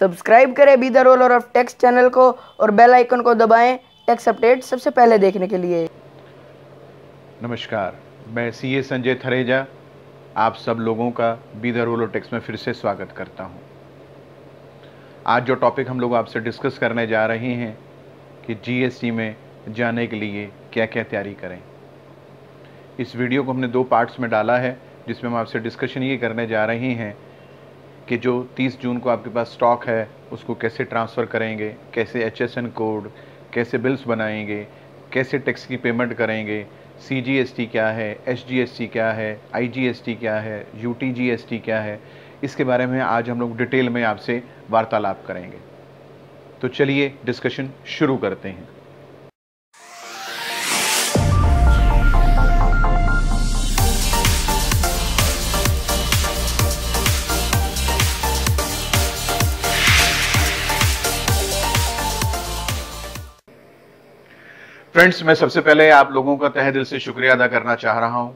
Subscribe करें be the roller of tax channel को और बेल आइकन को दबाएं टैक्स अपडेट सबसे पहले देखने के लिए। नमस्कार, मैं सीए संजय थरेजा आप सब लोगों का बी द रोलर टैक्स में फिर से स्वागत करता हूं। आज जो टॉपिक हम लोग आपसे डिस्कस करने जा रहे हैं कि जीएसटी में जाने के लिए क्या क्या तैयारी करें। इस वीडियो को हमने 2 पार्ट्स में डाला है, जिसमें हम आपसे डिस्कशन ये करने जा रहे हैं कि जो 30 जून को आपके पास स्टॉक है उसको कैसे ट्रांसफ़र करेंगे, कैसे HSN कोड, कैसे बिल्स बनाएंगे, कैसे टैक्स की पेमेंट करेंगे, CGST क्या है, SGST क्या है, IGST क्या है, UTGST क्या है, इसके बारे में आज हम लोग डिटेल में आपसे वार्तालाप करेंगे। तो चलिए डिस्कशन शुरू करते हैं। फ्रेंड्स, मैं सबसे पहले आप लोगों का तहे दिल से शुक्रिया अदा करना चाह रहा हूं।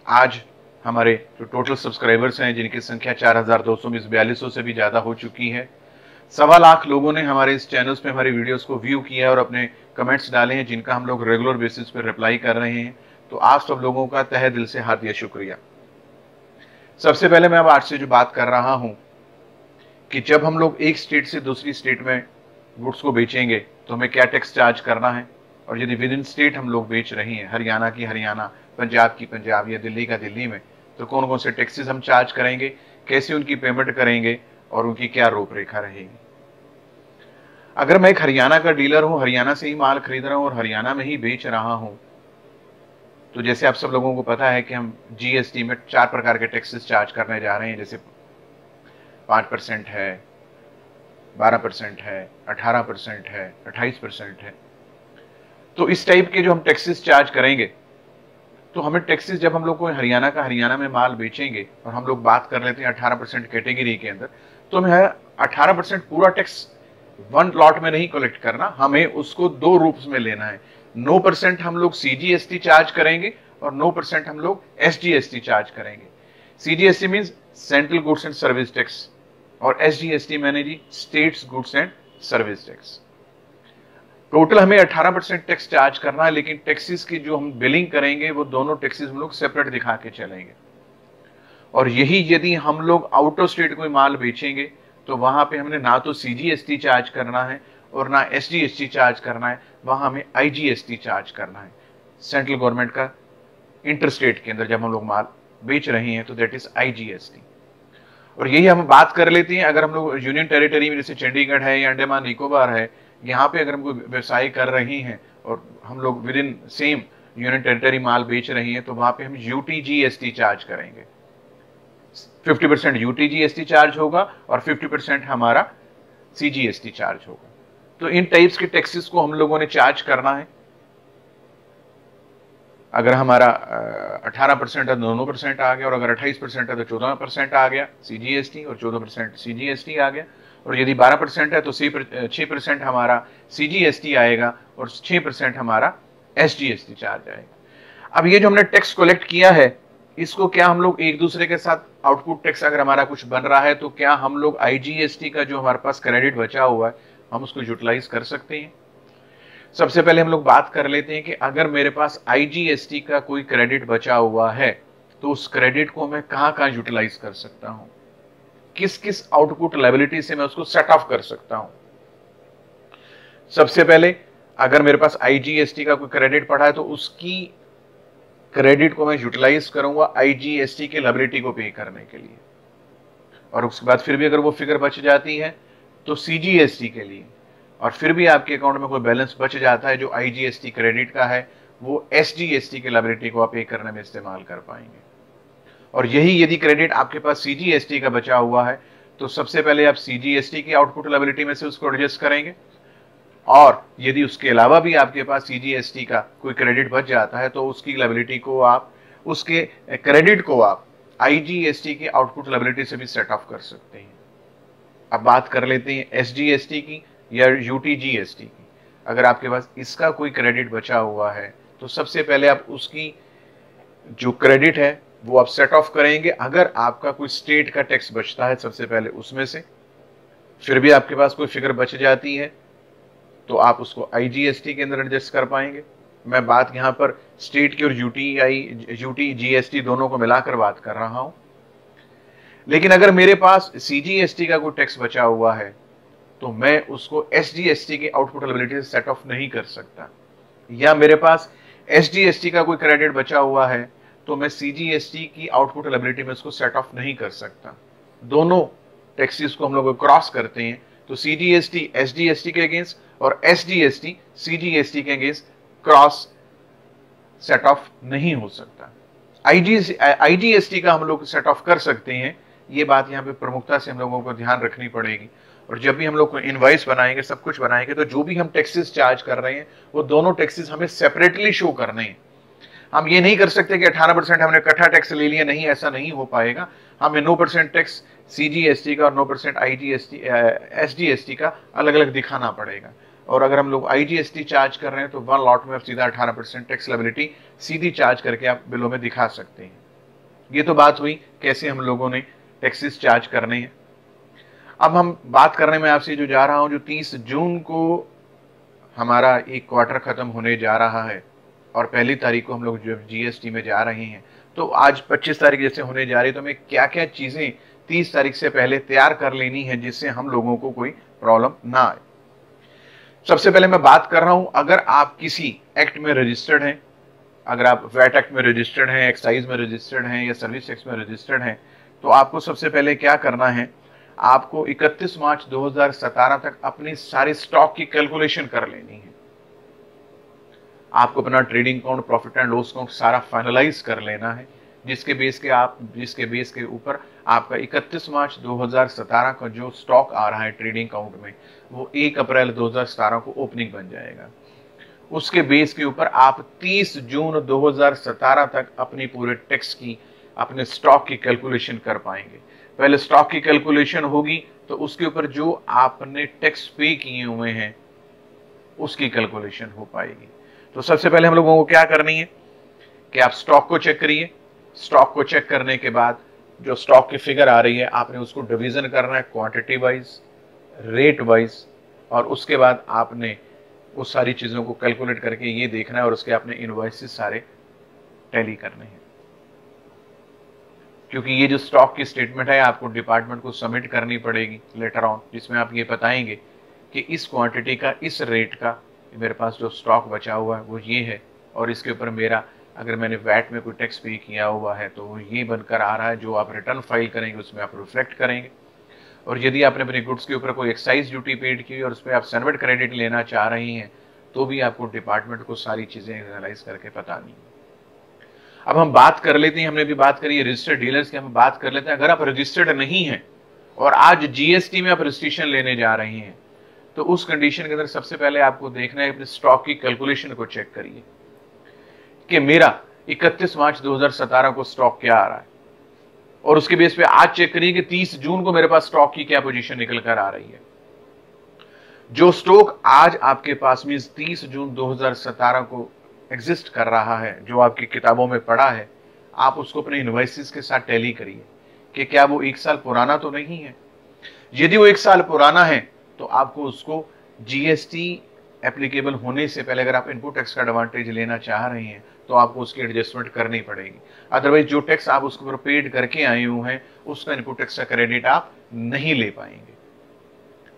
आज हमारे जो टोटल सब्सक्राइबर्स हैं, जिनकी संख्या 4242 से भी ज़्यादा हो चुकी है, 1.25 लाख लोगों ने हमारे इस चैनल्स पे हमारी वीडियोस को व्यू किया और अपने कमेंट्स डाले हैं, जिनका हम लोग रेगुलर बेसिस पर रिप्लाई कर रहे हैं। तो आप सब लोगों का तहे दिल से हार्दिया शुक्रिया। सबसे पहले मैं अब आपसे जो बात कर रहा हूँ कि जब हम लोग एक स्टेट से दूसरी स्टेट में गुड्स को बेचेंगे तो हमें क्या टैक्स चार्ज करना है, और यदि विद इन स्टेट हम लोग बेच रहे हैं, हरियाणा की हरियाणा, पंजाब की पंजाब या दिल्ली का दिल्ली में, तो कौन कौन से टैक्सेस हम चार्ज करेंगे, कैसे उनकी पेमेंट करेंगे और उनकी क्या रूपरेखा रहेगी। अगर मैं एक हरियाणा का डीलर हूं, हरियाणा से ही माल खरीद रहा हूं और हरियाणा में ही बेच रहा हूं, तो जैसे आप सब लोगों को पता है कि हम जीएसटी में 4 प्रकार के टैक्सेस चार्ज करने जा रहे हैं, जैसे 5% है, 12% है, 18% है, 28% है। तो इस टाइप के जो हम टैक्सेस चार्ज करेंगे, तो हमें टैक्सेस जब हम लोग को हरियाणा का हरियाणा में माल बेचेंगे और हम लोग बात कर लेते हैं 18% कैटेगरी के अंदर, तो हमें 18% पूरा टैक्स वन लॉट में नहीं कलेक्ट करना, हमें उसको 2 रूप्स में लेना है। 9% हम लोग CGST चार्ज करेंगे और 9% हम लोग SGST चार्ज करेंगे। CGST means central goods and service tax और SGST मैंने जी states goods and service tax. Total हमें 18% टैक्स चार्ज करना है, लेकिन टैक्सेस की जो हम बिलिंग करेंगे वो दोनों टैक्सेस हम लोग सेपरेट दिखा के चलेंगे। और यही यदि हम लोग आउट ऑफ स्टेट कोई माल बेचेंगे तो वहां पे हमने ना तो CGST चार्ज करना है और ना SGST चार्ज करना है, वहां हमें IGST चार्ज करना है, सेंट्रल गवर्नमेंट का इंटर स्टेट के अंदर जब हम लोग माल बेच रहे हैं, तो दैट इज IGST। और यही हम बात कर लेते हैं अगर हम लोग यूनियन टेरिटरी में, जैसे चंडीगढ़ है या अंडमान निकोबार है, यहाँ पे अगर हम कोई व्यवसाय कर रहे हैं और हम लोग within same union territory माल बेच रहे हैं, तो वहां पे हम UTGST चार्ज करेंगे। 50% UTGST चार्ज होगा और 50% हमारा CGST चार्ज होगा। तो इन टाइप्स के टैक्सेस को हम लोगों ने चार्ज करना है। अगर हमारा 18% है तो 9% आ गया, और अगर 28% है तो 14% आ गया CGST, और 14% CGST आ गया। और यदि 12% है तो 6% हमारा CGST आएगा और 6% हमारा SGST चार्ज आएगा। अब ये जो हमने टैक्स कलेक्ट किया है, इसको क्या हम लोग एक दूसरे के साथ आउटपुट टैक्स अगर हमारा कुछ बन रहा है, तो क्या हम लोग IGST का जो हमारे पास क्रेडिट बचा हुआ है हम उसको यूटिलाइज कर सकते हैं। सबसे पहले हम लोग बात कर लेते हैं कि अगर मेरे पास IGST का कोई क्रेडिट बचा हुआ है तो उस क्रेडिट को मैं कहां यूटिलाइज कर सकता हूं, किस किस आउटपुट लायबिलिटी से मैं उसको सेट ऑफ कर सकता हूं। सबसे पहले अगर मेरे पास IGST का कोई क्रेडिट पड़ा है तो उसकी क्रेडिट को मैं यूटिलाइज करूंगा IGST के लायबिलिटी को पे करने के लिए, और उसके बाद फिर भी अगर वो फिगर बच जाती है तो CGST के लिए, और फिर भी आपके अकाउंट में कोई बैलेंस बच जाता है जो IGST क्रेडिट का है, वो SGST के लायबिलिटी को आप पे करने में इस्तेमाल कर पाएंगे। और यही यदि क्रेडिट आपके पास CGST का बचा हुआ है तो सबसे पहले आप CGST की आउटपुट लायबिलिटी में से उसको एडजस्ट करेंगे, और यदि उसके अलावा भी आपके पास CGST का कोई क्रेडिट बच जाता है तो उसकी लायबिलिटी को आप, उसके क्रेडिट को आप IGST की आउटपुट लायबिलिटी से भी सेट ऑफ कर सकते हैं। अब बात कर लेते हैं SGST की या UTGST की। अगर आपके पास इसका कोई क्रेडिट बचा हुआ है तो सबसे पहले आप उसकी जो क्रेडिट है वो आप सेट ऑफ करेंगे। अगर आपका कोई स्टेट का टैक्स बचता है सबसे पहले उसमें से, फिर भी आपके पास कोई फिगर बच जाती है तो आप उसको IGST के अंदर एडजस्ट कर पाएंगे। मैं बात यहाँ पर स्टेट की और यूटी GST दोनों को मिलाकर बात कर रहा हूं। लेकिन अगर मेरे पास CGST का कोई टैक्स बचा हुआ है तो मैं उसको SGST के आउटपुट एबिलिटी से सेट ऑफ नहीं कर सकता, या मेरे पास SGST का कोई क्रेडिट बचा हुआ है तो मैं CGST की आउटपुट एबिलिटी में उसको सेट ऑफ नहीं कर सकता। दोनों टैक्सेस को हम लोग क्रॉस करते हैं तो CGST SGST के अगेंस्ट और SGST CGST के अगेंस्ट क्रॉस सेट ऑफ नहीं हो सकता। IGST का हम लोग सेट ऑफ कर सकते हैं, ये बात यहाँ पे प्रमुखता से हम लोगों को ध्यान रखनी पड़ेगी। और जब भी हम लोग इनवॉइस बनाएंगे, सब कुछ बनाएंगे, तो जो भी हम टैक्सेस चार्ज कर रहे हैं वो दोनों टैक्सेस हमें सेपरेटली शो करने हैं। हम ये नहीं कर सकते कि 18% हमने इकट्ठा टैक्स ले लिया, नहीं, ऐसा नहीं हो पाएगा। हमें 9% टैक्स CGST का और 9% SGST का अलग अलग दिखाना पड़ेगा। और अगर हम लोग IGST चार्ज कर रहे हैं तो वन लॉट में आप सीधा 18% टैक्स लायबिलिटी सीधी चार्ज करके आप बिलों में दिखा सकते हैं। ये तो बात हुई कैसे हम लोगों ने टैक्सेस चार्ज करने हैं। अब हम बात करने में आपसे जो जा रहा हूं, जो 30 जून को हमारा एक क्वार्टर खत्म होने जा रहा है और 1 तारीख को हम लोग जो GST में जा रहे हैं, तो आज 25 तारीख जैसे होने जा रही है, तो हमें क्या क्या चीजें 30 तारीख से पहले तैयार कर लेनी है जिससे हम लोगों को कोई प्रॉब्लम ना आए। सबसे पहले मैं बात कर रहा हूं, अगर आप किसी एक्ट में रजिस्टर्ड हैं, अगर आप वैट एक्ट में रजिस्टर्ड हैं, एक्साइज में रजिस्टर्ड हैं या सर्विस टैक्स में रजिस्टर्ड हैं, तो आपको सबसे पहले क्या करना है, आपको 31 मार्च 2017 तक अपनी सारी स्टॉक की कैलकुलेशन कर लेनी है। आपको अपना trading account, profit and loss account सारा फाइनलाइज कर लेना है, जिसके बेस के ऊपर आपका 31 मार्च 2017 का जो स्टॉक आ रहा है ट्रेडिंग अकाउंट में, वो 1 अप्रैल 2017 को ओपनिंग बन जाएगा। उसके बेस के ऊपर आप 30 जून 2017 तक अपनी पूरे टैक्स की, अपने स्टॉक की कैलकुलेशन कर पाएंगे। पहले स्टॉक की कैलकुलेशन होगी तो उसके ऊपर जो आपने टैक्स पे किए हुए हैं उसकी कैलकुलेशन हो पाएगी। तो सबसे पहले हम लोगों को क्या करनी है कि आप स्टॉक को चेक करिए। स्टॉक को चेक करने के बाद जो स्टॉक की फिगर आ रही है, आपने उसको डिवीजन करना है क्वांटिटी वाइज, रेट वाइज, और उसके बाद आपने उस सारी चीजों को कैलकुलेट करके ये देखना है और उसके आपने इनवॉइसेस सारे टैली करने हैं। क्योंकि ये जो स्टॉक की स्टेटमेंट है आपको डिपार्टमेंट को सबमिट करनी पड़ेगी लेटर ऑन, जिसमें आप ये बताएंगे कि इस क्वांटिटी का, इस रेट का मेरे पास जो स्टॉक बचा हुआ है वो ये है, और इसके ऊपर मेरा, अगर मैंने वैट में कोई टैक्स पे किया हुआ है तो वो ये बनकर आ रहा है। जो आप रिटर्न फाइल करेंगे उसमें आप रिफ्लेक्ट करेंगे। और यदि आपने अपने गुड्स के ऊपर कोई एक्साइज ड्यूटी पेड की और उस पर आप सनवेट क्रेडिट लेना चाह रही हैं तो भी आपको डिपार्टमेंट को सारी चीजें एनालाइज करके बतानी है। अब हम बात कर लेते हैं, हमने भी बात करी है रजिस्टर्ड डीलर्स की, हम बात कर लेते हैं अगर आप रजिस्टर्ड नहीं हैं और आज GST में आप रजिस्ट्रेशन लेने जा रहे हैं तो उस कंडीशन के अंदर सबसे पहले आपको देखना है, अपने स्टॉक की कैलकुलेशन को चेक करिए कि मेरा 31 मार्च 2017 को स्टॉक क्या आ रहा है, और उसके बेस पे आज चेक करिए कि 30 जून को मेरे पास स्टॉक की क्या पोजीशन निकल कर आ रही है। जो स्टॉक आज आपके पास मींस 30 जून 2017 को एग्जिस्ट कर रहा है, जो आपकी किताबों में पड़ा है, आप उसको अपने इनवॉइसेस के साथ टैली करिए कि क्या वो 1 साल पुराना तो नहीं है। यदि वो 1 साल पुराना है तो आपको उसको GST एप्लीकेबल होने से पहले, अगर आप इनपुट टैक्स का एडवांटेज लेना चाह रहे हैं तो आपको उसकी एडजस्टमेंट करनी पड़ेगी। अदरवाइज जो टैक्स आप उसके ऊपर पेड करके आए हुए हैं उसका इनपुट टैक्स का क्रेडिट आप नहीं ले पाएंगे।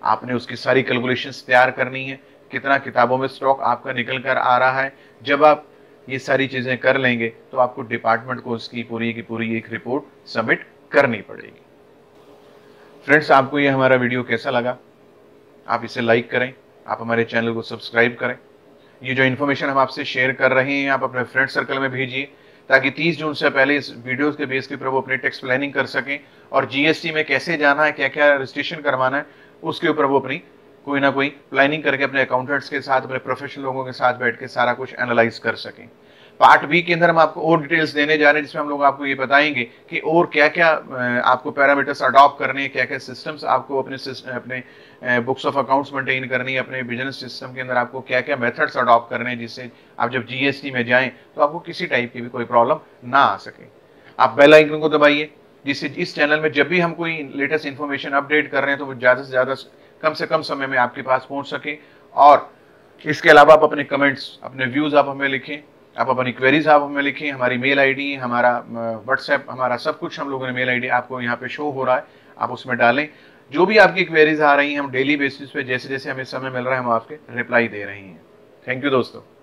आपने उसकी सारी कैलकुलेशंस तैयार करनी है, कितना किताबों में स्टॉक आपका निकल कर आ रहा है। जब आप ये सारी चीजें कर लेंगे तो आपको डिपार्टमेंट को उसकी पूरी की पूरी एक रिपोर्ट सबमिट करनी पड़ेगी। फ्रेंड्स, आपको ये हमारा वीडियो कैसा लगा? आप इसे लाइक करें, आप हमारे चैनल को सब्सक्राइब करें। ये जो इन्फॉर्मेशन हम आपसे शेयर कर रहे हैं आप अपने फ्रेंड सर्कल में भेजिए ताकि 30 जून से पहले इस वीडियो के बेस के ऊपर वो अपनी टैक्स प्लानिंग कर सकें, और GST में कैसे जाना है, क्या क्या रजिस्ट्रेशन करवाना है, उसके ऊपर वो अपनी कोई ना कोई प्लानिंग करके अपने अकाउंटेंट्स के साथ, अपने प्रोफेशनल लोगों के साथ बैठ के सारा कुछ एनालाइज कर सकें। पार्ट बी के अंदर हम आपको और डिटेल्स देने जा रहे हैं जिसमें हम लोग आपको ये बताएंगे कि और क्या क्या आपको पैरामीटर्स अडॉप्ट करने हैं, क्या क्या सिस्टम्स आपको अपने बुक्स ऑफ अकाउंट्स मेंटेन करनी है, अपने बिजनेस सिस्टम के अंदर आपको क्या क्या मेथड्स अडॉप्ट करने हैं जिससे आप जब GST में जाएं तो आपको किसी टाइप की भी कोई प्रॉब्लम ना आ सके। आप बेल आइकन को दबाइए जिससे इस चैनल में जब भी हम कोई लेटेस्ट इन्फॉर्मेशन अपडेट कर रहे हैं तो वो ज़्यादा से ज़्यादा कम से कम समय में आपके पास पहुंच सके। और इसके अलावा आप अपने कमेंट्स, अपने व्यूज़ आप हमें लिखें, आप अपनी क्वेरीज आप हमें लिखें। हमारी मेल आईडी, हमारा व्हाट्सएप, हमारा सब कुछ हम लोगों ने मेल आईडी आपको यहाँ पे शो हो रहा है, आप उसमें डालें। जो भी आपकी क्वेरीज आ रही हैं हम डेली बेसिस पे जैसे जैसे हमें समय मिल रहा है हम आपके रिप्लाई दे रहे हैं। थैंक यू दोस्तों।